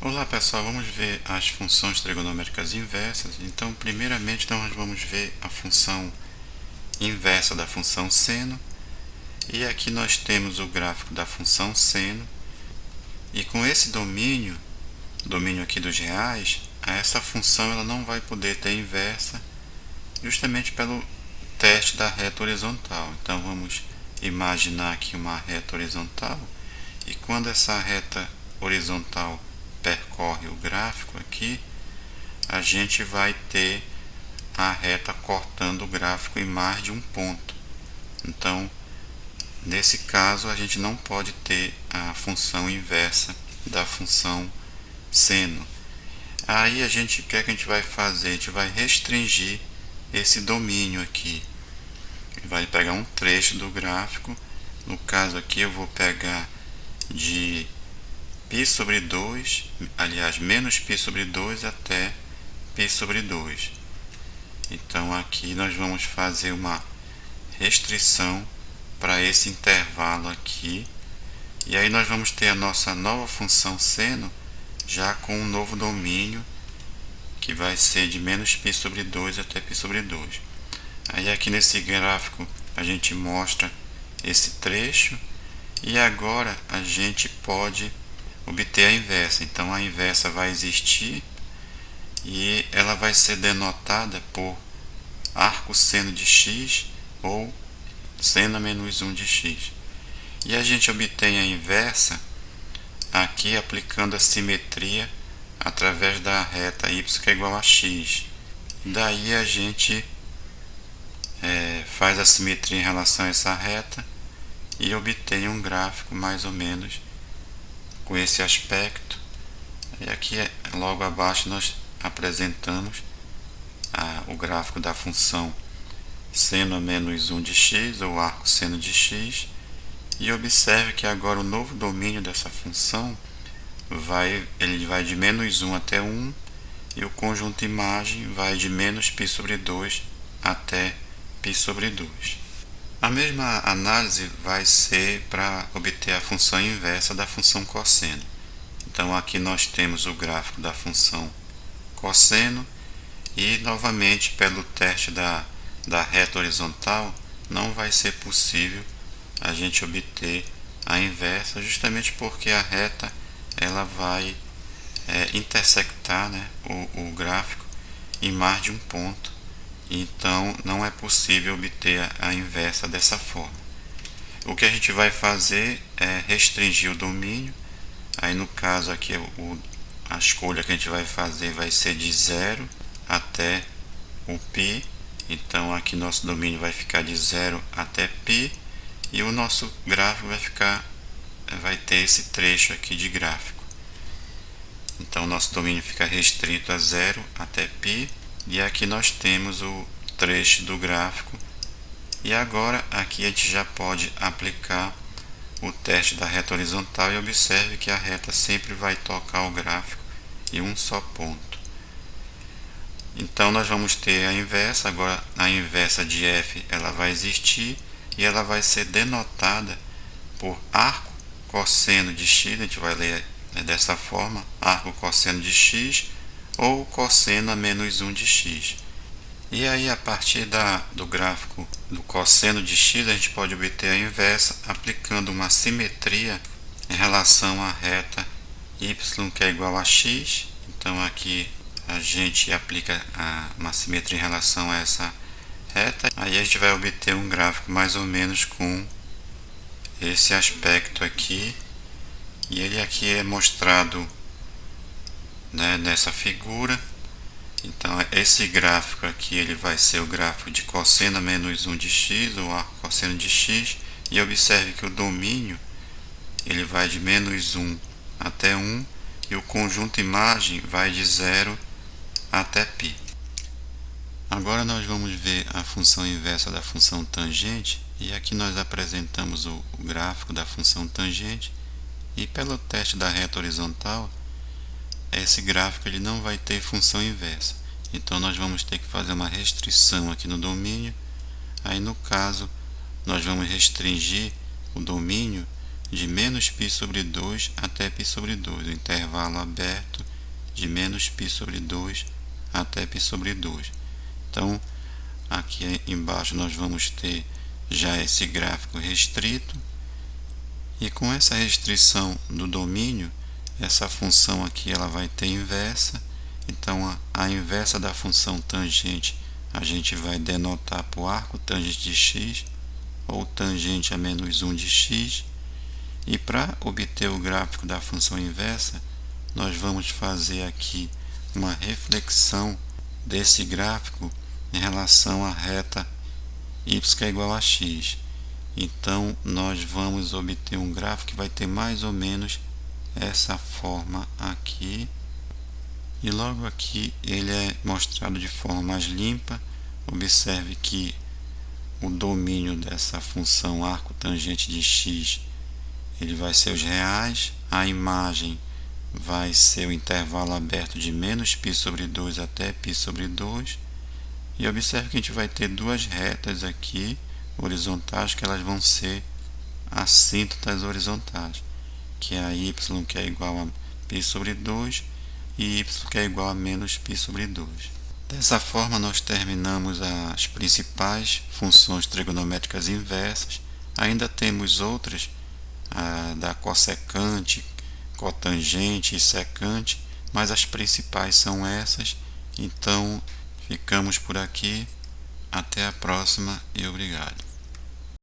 Olá pessoal, vamos ver as funções trigonomêtricas inversas. Então, primeiramente, nós vamos ver a função inversa da função seno. E aqui nós temos o gráfico da função seno. E com esse domínio aqui dos reais, essa função ela não vai poder ter inversa, justamente pelo teste da reta horizontal. Então, vamos imaginar aqui uma reta horizontal. E quando essa reta horizontal percorre o gráfico aqui, a gente vai ter a reta cortando o gráfico em mais de um ponto. Então, nesse caso, a gente não pode ter a função inversa da função seno. Aí o que é que a gente vai fazer? A gente vai restringir esse domínio aqui. Vai pegar um trecho do gráfico. No caso aqui eu vou pegar de π sobre 2, aliás, menos π sobre 2 até π sobre 2. Então aqui nós vamos fazer uma restrição para esse intervalo aqui. E aí nós vamos ter a nossa nova função seno já com um novo domínio que vai ser de menos π sobre 2 até π sobre 2. Aí aqui nesse gráfico a gente mostra esse trecho e agora a gente pode obter a inversa. Então a inversa vai existir e ela vai ser denotada por arco seno de x ou seno menos 1 de x. E a gente obtém a inversa aqui aplicando a simetria através da reta y que é igual a x. Daí a gente faz a simetria em relação a essa reta e obtém um gráfico mais ou menos com esse aspecto. E aqui logo abaixo nós apresentamos o gráfico da função seno menos 1 de x ou arco seno de x. E observe que agora o novo domínio dessa função ele vai de menos 1 até 1 e o conjunto imagem vai de menos π sobre 2 até π sobre 2. A mesma análise vai ser para obter a função inversa da função cosseno. Então aqui nós temos o gráfico da função cosseno e novamente pelo teste da reta horizontal não vai ser possível a gente obter a inversa, justamente porque a reta ela vai intersectar, né, o gráfico em mais de um ponto. Então não é possível obter a inversa dessa forma. O que a gente vai fazer é restringir o domínio. Aí no caso aqui a escolha que a gente vai fazer vai ser de 0 até o π. Então aqui nosso domínio vai ficar de 0 até π e o nosso gráfico vai ter esse trecho aqui de gráfico. Então nosso domínio fica restrito a 0 até π. E aqui nós temos o trecho do gráfico. E agora aqui a gente já pode aplicar o teste da reta horizontal e observe que a reta sempre vai tocar o gráfico em um só ponto. Então nós vamos ter a inversa. Agora a inversa de f ela vai existir e ela vai ser denotada por arco cosseno de x. A gente vai ler dessa forma: arco cosseno de x ou cosseno a menos 1 de x. E aí a partir do gráfico do cosseno de x a gente pode obter a inversa aplicando uma simetria em relação à reta y que é igual a x. Então aqui a gente aplica uma simetria em relação a essa reta. Aí a gente vai obter um gráfico mais ou menos com esse aspecto aqui. E ele aqui é mostrado, né, nessa figura. Então esse gráfico aqui ele vai ser o gráfico de cosseno menos 1 de x ou arco cosseno de x. E observe que o domínio ele vai de menos 1 até 1 e o conjunto imagem vai de 0 até π. Agora nós vamos ver a função inversa da função tangente. E aqui nós apresentamos o gráfico da função tangente. E pelo teste da reta horizontal, esse gráfico ele não vai ter função inversa. Então nós vamos ter que fazer uma restrição aqui no domínio. Aí no caso nós vamos restringir o domínio de menos π sobre 2 até π sobre 2, o intervalo aberto de menos π sobre 2 até π sobre 2. Então, aqui embaixo nós vamos ter já esse gráfico restrito, e com essa restrição do domínio, essa função aqui ela vai ter inversa. Então, a inversa da função tangente a gente vai denotar por arco tangente de x, ou tangente a menos 1 de x. E para obter o gráfico da função inversa, nós vamos fazer aqui uma reflexão desse gráfico em relação à reta y que é igual a x. Então, nós vamos obter um gráfico que vai ter mais ou menos essa forma aqui. E logo aqui ele é mostrado de forma mais limpa. Observe que o domínio dessa função arco tangente de x, ele vai ser os reais. A imagem vai ser o intervalo aberto de menos π sobre 2 até π sobre 2. E observe que a gente vai ter duas retas aqui horizontais, que elas vão ser assíntotas horizontais, que é a y que é igual a π sobre 2 e y que é igual a menos π sobre 2. Dessa forma, nós terminamos as principais funções trigonométricas inversas. Ainda temos outras, da cossecante, cotangente e secante, mas as principais são essas. Então, ficamos por aqui. Até a próxima e obrigado.